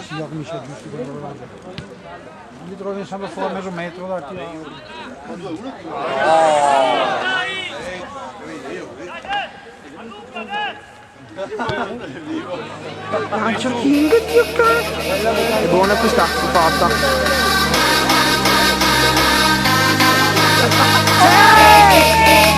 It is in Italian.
Signor mi c'è giusto per loro. Mi trovo sempre fuori a mezzo metro da qui. Lancia King, Dio cazzo! È buona questa, fatta. Sì!